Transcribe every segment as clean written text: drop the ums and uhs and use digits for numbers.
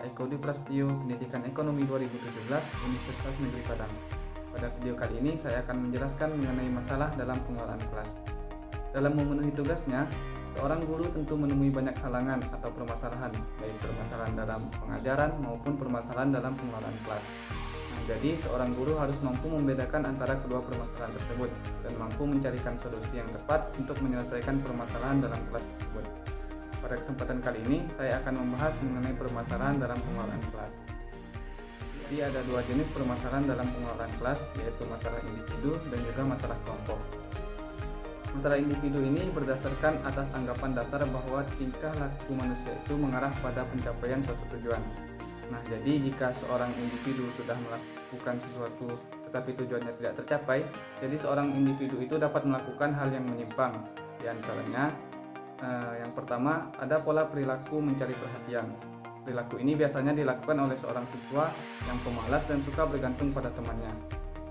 Eko Dwi Prasetyo, Pendidikan Ekonomi 2017, Universitas Negeri Padang. Pada video kali ini saya akan menjelaskan mengenai masalah dalam pengelolaan kelas. Dalam memenuhi tugasnya, seorang guru tentu menemui banyak halangan atau permasalahan, baik permasalahan dalam pengajaran maupun permasalahan dalam pengelolaan kelas. Jadi, seorang guru harus mampu membedakan antara kedua permasalahan tersebut dan mampu mencarikan solusi yang tepat untuk menyelesaikan permasalahan dalam kelas tersebut. Pada kesempatan kali ini, saya akan membahas mengenai permasalahan dalam pengelolaan kelas. Jadi, ada dua jenis permasalahan dalam pengelolaan kelas, yaitu masalah individu dan juga masalah kelompok. Masalah individu ini berdasarkan atas anggapan dasar bahwa tingkah laku manusia itu mengarah pada pencapaian suatu tujuan. Nah, jadi jika seorang individu sudah melakukan sesuatu tetapi tujuannya tidak tercapai, jadi seorang individu itu dapat melakukan hal yang menyimpang. Di antaranya, yang pertama ada pola perilaku mencari perhatian. Perilaku ini biasanya dilakukan oleh seorang siswa yang pemalas dan suka bergantung pada temannya.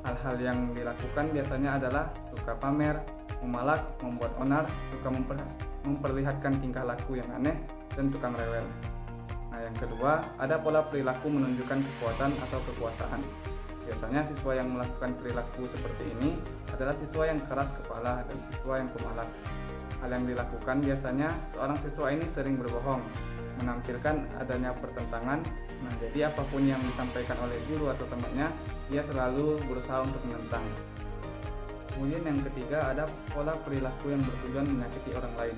Hal-hal yang dilakukan biasanya adalah suka pamer, memalak, membuat onar, suka memperlihatkan tingkah laku yang aneh, dan tukang rewel. Nah, yang kedua, ada pola perilaku menunjukkan kekuatan atau kekuasaan. Biasanya siswa yang melakukan perilaku seperti ini adalah siswa yang keras kepala dan siswa yang pemalas. Hal yang dilakukan biasanya seorang siswa ini sering berbohong, menampilkan adanya pertentangan. Nah, jadi apapun yang disampaikan oleh guru atau temannya, dia selalu berusaha untuk menentang. Kemudian yang ketiga, ada pola perilaku yang bertujuan menyakiti orang lain.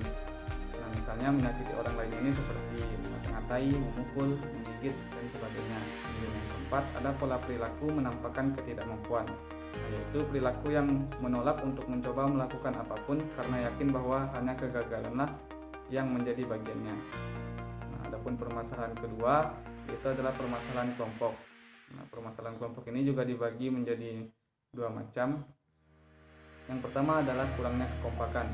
Nah, misalnya menyakiti orang lain ini seperti mengata-ngatai, memukul, menggigit, dan sebagainya. Kemudian yang keempat, ada pola perilaku menampakkan ketidakmampuan, yaitu perilaku yang menolak untuk mencoba melakukan apapun karena yakin bahwa hanya kegagalanlah yang menjadi bagiannya. Nah, adapun permasalahan kedua, yaitu adalah permasalahan kelompok. Nah, permasalahan kelompok ini juga dibagi menjadi dua macam. Yang pertama adalah kurangnya kekompakan.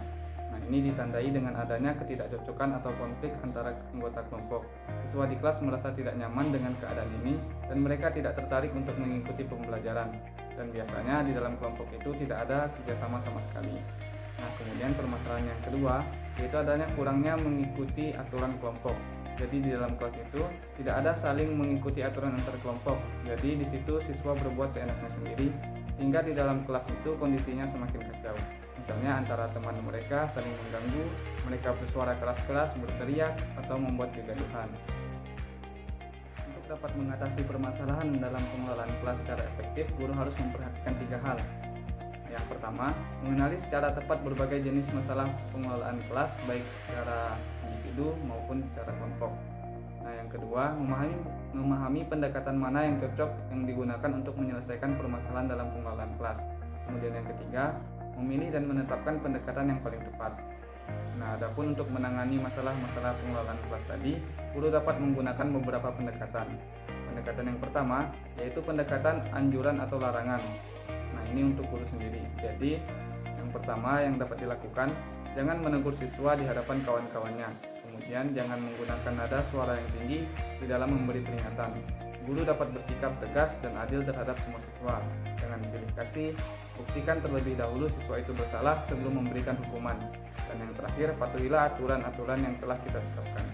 Nah, ini ditandai dengan adanya ketidakcocokan atau konflik antara anggota kelompok. Siswa di kelas merasa tidak nyaman dengan keadaan ini dan mereka tidak tertarik untuk mengikuti pembelajaran. Dan biasanya di dalam kelompok itu tidak ada kerjasama sama sekali. Nah, kemudian permasalahan yang kedua, yaitu adanya kurangnya mengikuti aturan kelompok. Jadi di dalam kelas itu tidak ada saling mengikuti aturan antar kelompok. Jadi di situ siswa berbuat seenaknya sendiri, hingga di dalam kelas itu kondisinya semakin kacau. Misalnya antara teman mereka saling mengganggu, mereka bersuara keras-keras, berteriak, atau membuat kegaduhan. Untuk dapat mengatasi permasalahan dalam pengelolaan kelas secara efektif, guru harus memperhatikan 3 hal. Yang pertama, mengenali secara tepat berbagai jenis masalah pengelolaan kelas, baik secara individu maupun secara kelompok. Nah, yang kedua, memahami pendekatan mana yang cocok yang digunakan untuk menyelesaikan permasalahan dalam pengelolaan kelas. Kemudian yang ketiga, memilih dan menetapkan pendekatan yang paling tepat. Nah, adapun untuk menangani masalah-masalah pengelolaan kelas tadi, guru dapat menggunakan beberapa pendekatan. Pendekatan yang pertama, yaitu pendekatan anjuran atau larangan. Nah, ini untuk guru sendiri. Jadi, yang pertama yang dapat dilakukan, jangan menegur siswa di hadapan kawan-kawannya. Kemudian jangan menggunakan nada suara yang tinggi di dalam memberi peringatan. Guru dapat bersikap tegas dan adil terhadap semua siswa. Jangan pilih kasih, buktikan terlebih dahulu siswa itu bersalah sebelum memberikan hukuman. Dan yang terakhir, patuhilah aturan-aturan yang telah kita tetapkan.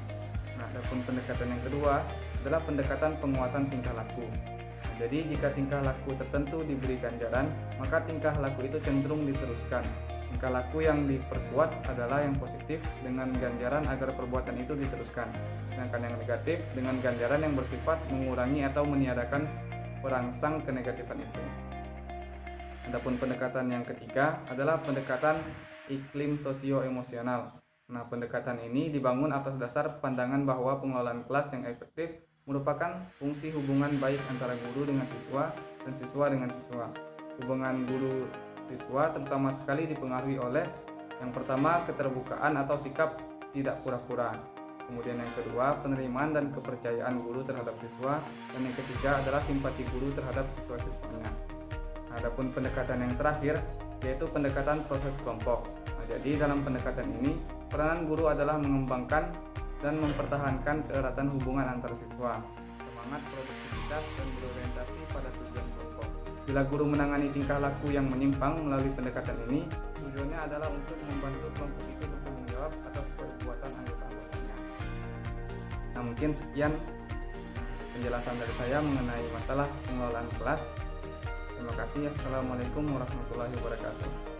Nah, adapun pendekatan yang kedua adalah pendekatan penguatan tingkah laku. Nah, jadi jika tingkah laku tertentu diberi ganjaran, maka tingkah laku itu cenderung diteruskan. Tingkah laku yang diperkuat adalah yang positif dengan ganjaran agar perbuatan itu diteruskan. Sedangkan yang negatif dengan ganjaran yang bersifat mengurangi atau meniadakan perangsang kenegatifan itu. Adapun pendekatan yang ketiga adalah pendekatan iklim sosio-emosional. Nah, pendekatan ini dibangun atas dasar pandangan bahwa pengelolaan kelas yang efektif merupakan fungsi hubungan baik antara guru dengan siswa dan siswa dengan siswa. Hubungan guru siswa terutama sekali dipengaruhi oleh yang pertama, keterbukaan atau sikap tidak pura-pura. Kemudian yang kedua, penerimaan dan kepercayaan guru terhadap siswa, dan yang ketiga adalah simpati guru terhadap siswa-siswanya. Adapun pendekatan yang terakhir yaitu pendekatan proses kelompok. Nah, jadi dalam pendekatan ini peranan guru adalah mengembangkan dan mempertahankan keeratan hubungan antar siswa, semangat produktivitas dan berorientasi pada tujuan kelompok. Bila guru menangani tingkah laku yang menyimpang melalui pendekatan ini, tujuannya adalah untuk membantu kelompok itu bertanggung jawab atas perbuatan anggota-anggotanya. Nah, mungkin sekian penjelasan dari saya mengenai masalah pengelolaan kelas. Terima kasih. Assalamualaikum warahmatullahi wabarakatuh.